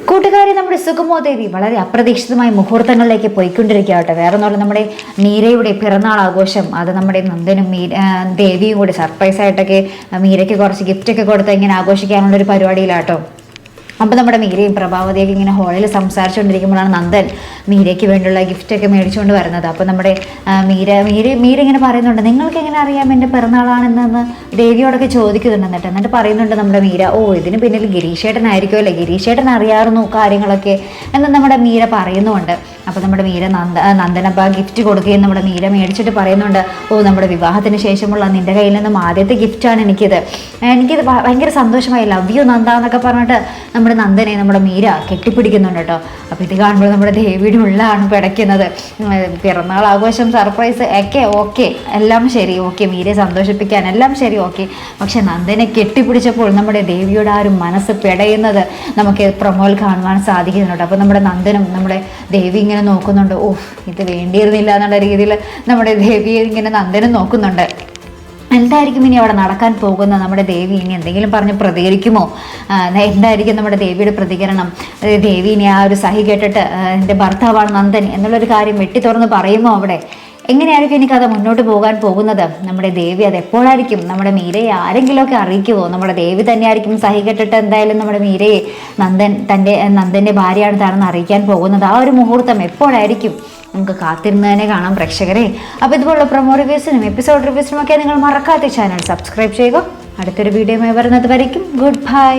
കൂട്ടുകാരി നമ്മുടെ സുഗമോ ദേവി വളരെ അപ്രതീക്ഷിതമായ മുഹൂർത്തങ്ങളിലേക്ക് പോയിക്കൊണ്ടിരിക്കുകയാട്ടെ. വേറെ ഒന്നുമല്ല, നമ്മുടെ മീരയുടെ പിറന്നാൾ ആഘോഷം. അത് നമ്മുടെ നന്ദനും ദേവിയും കൂടി സർപ്രൈസ് ആയിട്ടൊക്കെ മീരയ്ക്ക് കുറച്ച് ഗിഫ്റ്റൊക്കെ കൊടുത്ത് ഇങ്ങനെ ആഘോഷിക്കാനുള്ളൊരു പരിപാടിയിലാട്ടോ. അപ്പോൾ നമ്മുടെ മീരയും പ്രഭാവതിയൊക്കെ ഇങ്ങനെ ഹോളിൽ സംസാരിച്ചുകൊണ്ടിരിക്കുമ്പോഴാണ് നന്ദൻ മീരയ്ക്ക് വേണ്ടിയുള്ള ഗിഫ്റ്റൊക്കെ മേടിച്ചുകൊണ്ട് വരുന്നത്. അപ്പോൾ നമ്മുടെ മീര ഇങ്ങനെ പറയുന്നുണ്ട്, നിങ്ങൾക്ക് എങ്ങനെ അറിയാം എൻ്റെ പിറന്നാളാണെന്ന് ദേവിയോടൊക്കെ ചോദിക്കുന്നുണ്ട്. എന്നിട്ട് പറയുന്നുണ്ട് നമ്മുടെ മീര, ഓ ഇതിന് പിന്നിൽ ഗിരീഷേട്ടനായിരിക്കുമല്ലേ, ഗിരീഷേട്ടൻ അറിയാമായിരുന്നു കാര്യങ്ങളൊക്കെ എന്ന് നമ്മുടെ മീര പറയുന്നുമുണ്ട്. അപ്പോൾ നമ്മുടെ മീര നന്ദനപ്പോൾ ഗിഫ്റ്റ് കൊടുക്കുകയും നമ്മുടെ മീര മേടിച്ചിട്ട് പറയുന്നുണ്ട്, ഓ നമ്മുടെ വിവാഹത്തിന് ശേഷമുള്ള നിൻ്റെ കയ്യിൽ നിന്നും ആദ്യത്തെ ഗിഫ്റ്റാണ് എനിക്കിത് ഭയങ്കര സന്തോഷമായി, ലവ് യു നന്ദ എന്നൊക്കെ പറഞ്ഞിട്ട് നമ്മുടെ നന്ദനെ നമ്മുടെ മീര കെട്ടിപ്പിടിക്കുന്നുണ്ട് കേട്ടോ. അപ്പോൾ ഇത് കാണുമ്പോൾ നമ്മുടെ ദേവിയുടെ ഉള്ളാണ് പിടയ്ക്കുന്നത്. പിറന്നാൾ ആഘോഷം സർപ്രൈസ് ഒക്കെ ഓക്കെ, എല്ലാം ശരി, ഓക്കെ, മീരയെ സന്തോഷിപ്പിക്കാൻ എല്ലാം ശരി, ഓക്കെ. പക്ഷെ നന്ദനെ കെട്ടിപ്പിടിച്ചപ്പോൾ നമ്മുടെ ദേവിയുടെ ആ ഒരു മനസ്സ് പിടയുന്നത് നമുക്ക് പ്രൊമോയിൽ കാണുവാൻ സാധിക്കുന്നുണ്ട്. അപ്പോൾ നമ്മുടെ നന്ദനും നമ്മുടെ ദേവി ഇങ്ങനെ നോക്കുന്നുണ്ട്, ഓഹ് ഇത് വേണ്ടിയിരുന്നില്ല എന്നുള്ള രീതിയിൽ നമ്മുടെ ദേവിയെ ഇങ്ങനെ നന്ദനും നോക്കുന്നുണ്ട്. എന്തായിരിക്കും ഇനി അവിടെ നടക്കാൻ പോകുന്ന നമ്മുടെ ദേവി ഇനി എന്തെങ്കിലും പറഞ്ഞ് പ്രതികരിക്കുമോ? എന്തായിരിക്കും നമ്മുടെ ദേവിയുടെ പ്രതികരണം? ദേവി ഇനി ആ ഒരു സഹി കേട്ടിട്ട് എൻ്റെ ഭർത്താവാണ് നന്ദൻ എന്നുള്ളൊരു കാര്യം വെട്ടി തുറന്ന് പറയുമോ? അവിടെ എങ്ങനെയായിരിക്കും ഇനി കഥ മുന്നോട്ട് പോകാൻ പോകുന്നത്? നമ്മുടെ ദേവി അത് എപ്പോഴായിരിക്കും നമ്മുടെ മീരയെ ആരെങ്കിലുമൊക്കെ അറിയിക്കുമോ? നമ്മുടെ ദേവി തന്നെയായിരിക്കും സഹി കേട്ടിട്ട് എന്തായാലും നമ്മുടെ മീരയെ നന്ദൻ്റെ ഭാര്യയാണ് താനെന്ന് അറിയിക്കാൻ പോകുന്നത്. ആ ഒരു മുഹൂർത്തം എപ്പോഴായിരിക്കും? നമുക്ക് കാത്തിരുന്ന് തന്നെ കാണാം പ്രേക്ഷകരെ. അപ്പോൾ ഇതുപോലുള്ള പ്രൊമോ റിവ്യൂസിനും എപ്പിസോഡ് റിവ്യൂസിനും ഒക്കെ നിങ്ങൾ മറക്കാത്ത ചാനൽ സബ്സ്ക്രൈബ് ചെയ്യുക. അടുത്തൊരു വീഡിയോയുമായി വരുന്നത് വരയ്ക്കും ഗുഡ് ബൈ.